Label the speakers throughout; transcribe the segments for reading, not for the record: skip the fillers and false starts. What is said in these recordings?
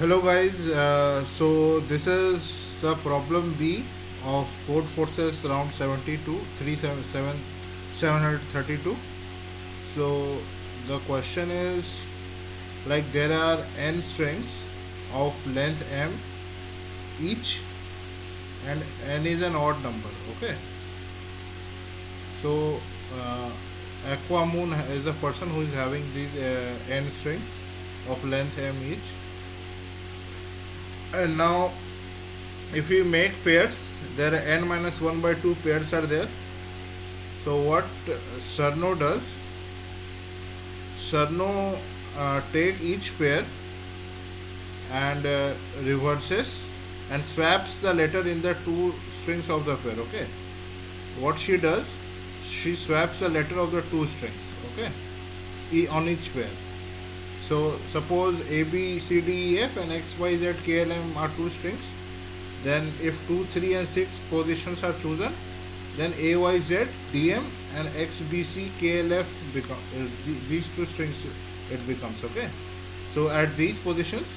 Speaker 1: Hello guys, so this is the problem B of Code Forces round 72 377 732. So the question is, like, there are n strings of length m each, and n is an odd number. Okay, so uh, Aquamoon is a person who is having these n strings of length m each, and now if we make pairs, there are n minus 1 by 2 pairs are there. So what Sarno does, Sarno take each pair and reverses and swaps the letter in the two strings of the pair. Okay, what she does, she swaps the letter of the two strings. Okay, on each pair. So suppose A B C D E F and X Y Z K L M are two strings. Then if 2, 3 and 6 positions are chosen, then A, Y, Z, D, M and X, B, C, K, L, F become these two strings it becomes. Okay. So at these positions,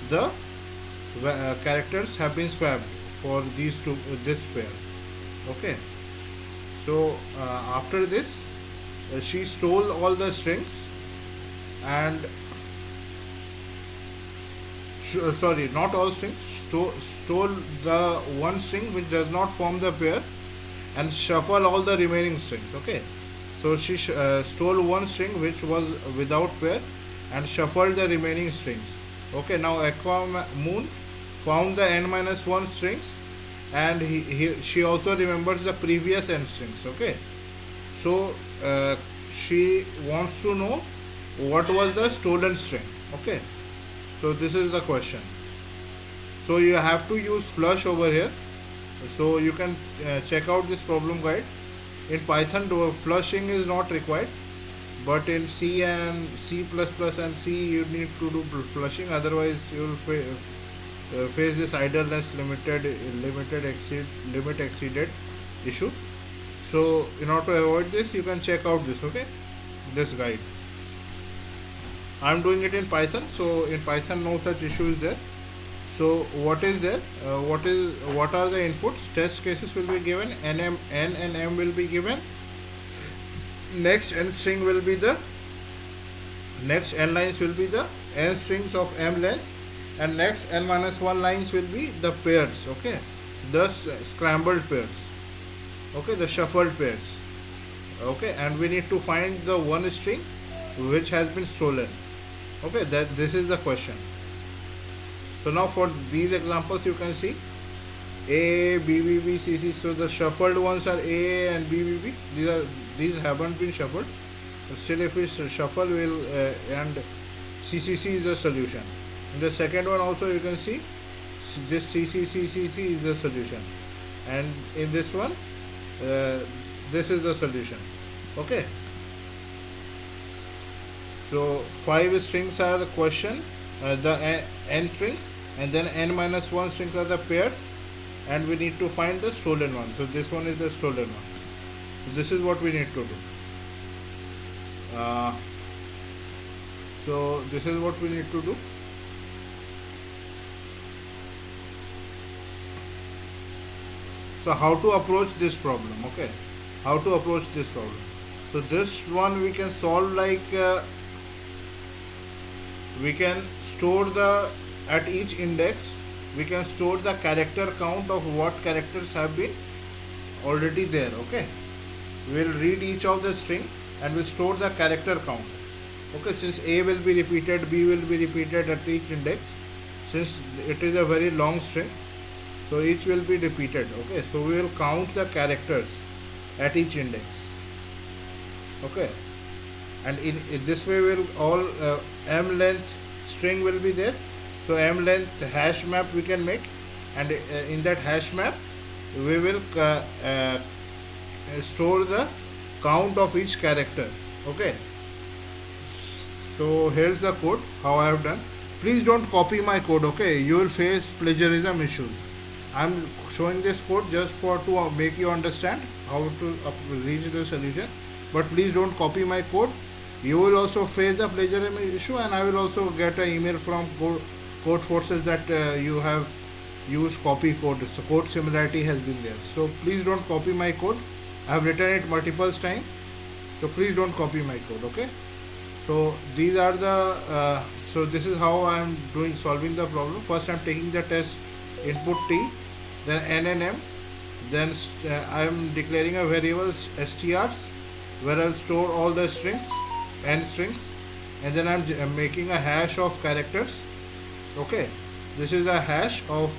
Speaker 1: the characters have been swapped for these two this pair. Okay. So after this, she stole all the strings and sorry, not all strings, stole the one string which does not form the pair and shuffle all the remaining strings. Okay, so she stole one string which was without pair and shuffled the remaining strings. Okay, now Aquamoon found the n minus 1 strings, and she also remembers the previous n strings. Okay, so she wants to know what was the stolen string. Okay, so this is the question. So you have to use flush over here. So you can check out this problem guide. In Python, flushing is not required, but in C and C++ and C you need to do flushing. Otherwise, you will face this idleness limit exceeded issue. So in order to avoid this, you can check out this. Okay, this guide. I'm doing it in Python, so in Python no such issue is there. So what is there? What are the inputs? Test cases will be given. N and M will be given. Next n string will be the next n lines will be the n strings of m length, and next n minus 1 lines will be the pairs. Okay, the scrambled pairs. Okay, the shuffled pairs. Okay, and we need to find the one string which has been stolen. Okay, that this is the question. So now for these examples you can see A, B, B, B, C, C. So the shuffled ones are A and B, B, B. These haven't been shuffled. But still, if we shuffle, we'll and C, C, C is the solution. In the second one also you can see this C, C, C, C, C is the solution, and in this one, this is the solution. Okay. So 5 strings are the question, the n strings, and then n minus 1 strings are the pairs, and we need to find the stolen one. So this one is the stolen one. So this is what we need to do. So this is what we need to do. So how to approach this problem? Okay, how to approach this problem? So this one we can solve like. We can store the at each index we can store the character count of what characters have been already there. Okay, we'll read each of the string and we'll store the character count. Okay, since A will be repeated, B will be repeated at each index, since it is a very long string, so each will be repeated. Okay, so we will count the characters at each index. Okay, and in this way will all m length string will be there. So m length hash map we can make, and in that hash map we will store the count of each character. Okay, so here's the code how I have done. Please don't copy my code. Okay, you will face plagiarism issues. I'm showing this code just for to make you understand how to reach the solution, but please don't copy my code. You will also face the plagiarism issue, and I will also get an email from code forces that you have used copy code, so code similarity has been there. So please don't copy my code. I have written it multiple times, so please don't copy my code. Okay. So these are the so this is how I am doing solving the problem. First I am taking the test input t, then n and m, then I am declaring a variable strs where I'll store all the strings, n strings, and then I'm making a hash of characters. Okay, this is a hash of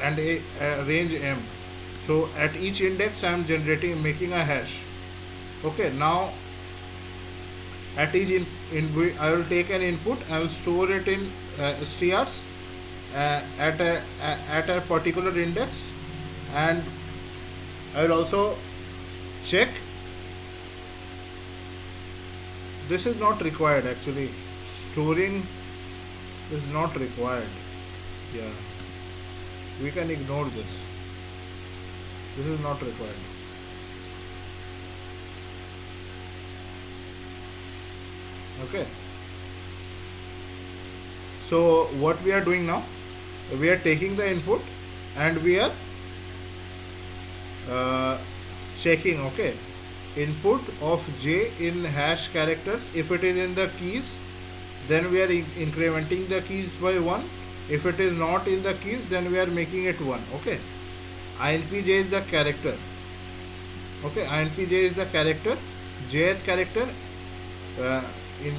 Speaker 1: and a range m. So at each index I am making a hash. Okay, now at each I will take an input, I will store it in strs at a particular index, and I will also check. This is not required actually. Storing is not required. Yeah, we can ignore this. This is not required. Okay. So what we are doing now? We are taking the input and we are checking. Okay, input of j in hash characters. If it is in the keys, then we are incrementing the keys by 1. If it is not in the keys, then we are making it 1. Okay, INPJ is the character. Okay, INPJ is the character, jth character in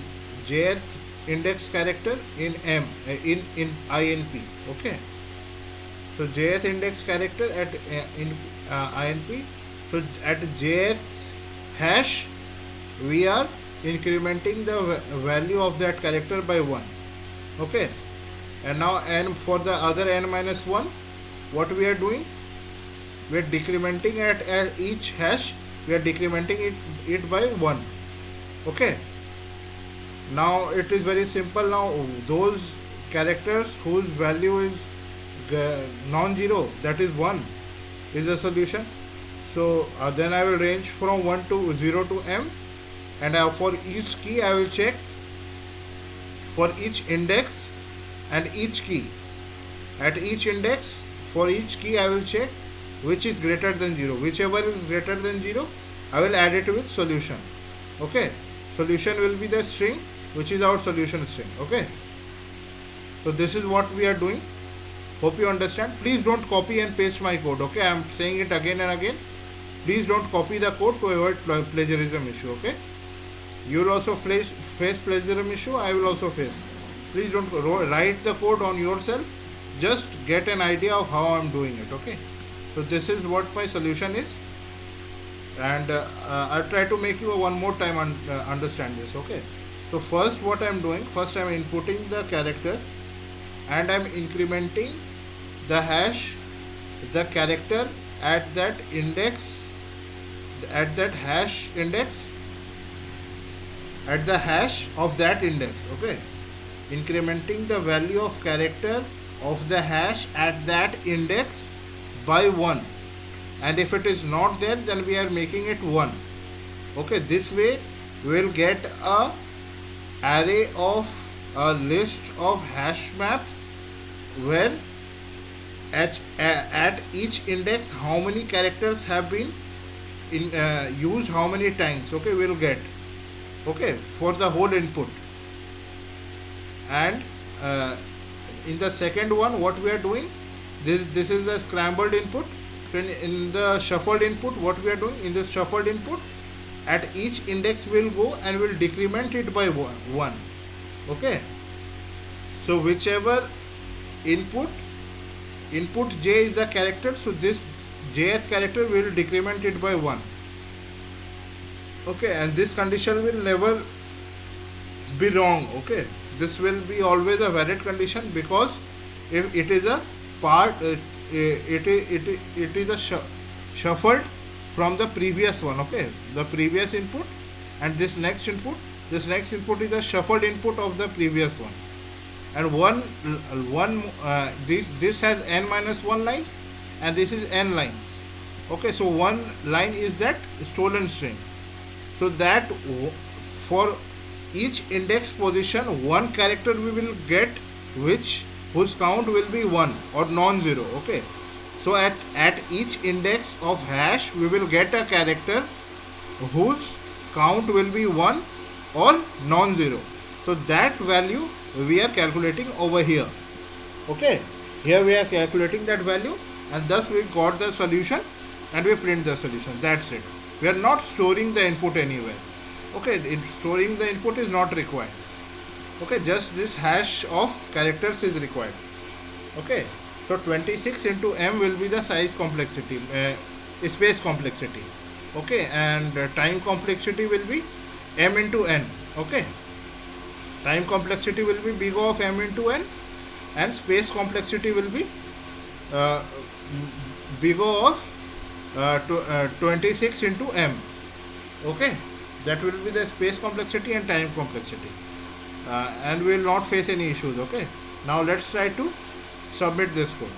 Speaker 1: jth index character in m in INP. Okay, so jth index character at in INP. So at jth hash we are incrementing the value of that character by 1. Okay, and now n for the other n minus 1, what we are doing, we are decrementing at each hash, we are decrementing it by 1. Okay, now it is very simple. Now those characters whose value is non-zero, that is 1, is a solution. So then I will range from 1 to 0 to m, and for each key I will check for each index and each key. At each index, for each key I will check which is greater than 0. Whichever is greater than 0, I will add it with solution. Okay, solution will be the string which is our solution string. Okay, so this is what we are doing. Hope you understand. Please don't copy and paste my code. Okay, I am saying it again and again. Please don't copy the code to avoid plagiarism issue. Okay, you will also face plagiarism issue. I will also face. Please don't write the code on yourself. Just get an idea of how I am doing it. Okay, so this is what my solution is, and I'll try to make you one more time understand this. Okay, so first what I am doing, first I am inputting the character and I am incrementing the hash, the character at that index, at that hash index, at the hash of that index. Okay, incrementing the value of character of the hash at that index by 1, and if it is not there, then we are making it 1. Okay, this way we will get a array of a list of hash maps where at each index how many characters have been used how many times. Okay, we will get, okay, for the whole input. And in the second one, what we are doing, this is the scrambled input. So in the shuffled input, what we are doing, in this shuffled input, at each index we will go and will decrement it by 1. Okay, so whichever input j is the character, so this jth character will decrement it by 1. Okay, and this condition will never be wrong. Okay, this will be always a valid condition, because if it is a part it is a shuffled from the previous one. Okay, the previous input and this next input is a shuffled input of the previous one, and this has n minus 1 lines and this is n lines. Okay, so one line is that stolen string, so that for each index position one character we will get which whose count will be 1 or non-zero. Okay, so at each index of hash we will get a character whose count will be 1 or non-zero. So that value we are calculating over here. Okay, here we are calculating that value, and thus we got the solution and we print the solution. That's it. We are not storing the input anywhere. Okay, storing the input is not required. Okay, just this hash of characters is required. Okay, so 26 into m will be the size complexity, space complexity. Okay, and time complexity will be m into n. Okay, time complexity will be big of m into n, and space complexity will be uh, big of 26 into m. Okay, that will be the space complexity and time complexity, and we will not face any issues. Okay, now let's try to submit this code.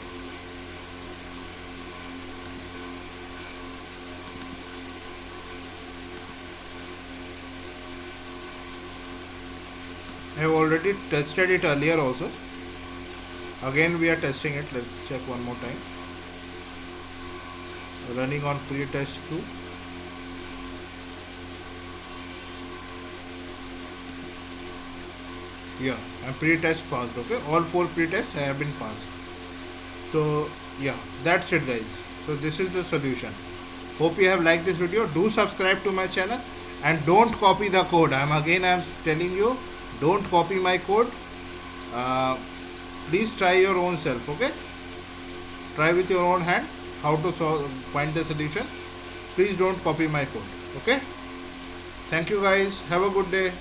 Speaker 1: I have already tested it earlier also. Again we are testing it. Let's check one more time. Running on pre-test 2. Yeah, and pre-test passed. Okay, all 4 pre-tests have been passed. So yeah, that's it guys. So this is the solution. Hope you have liked this video. Do subscribe to my channel and don't copy the code. I'm telling you, don't copy my code. Please try your own self. Okay, try with your own hand how to find the solution. Please don't copy my code. Okay, thank you guys, have a good day.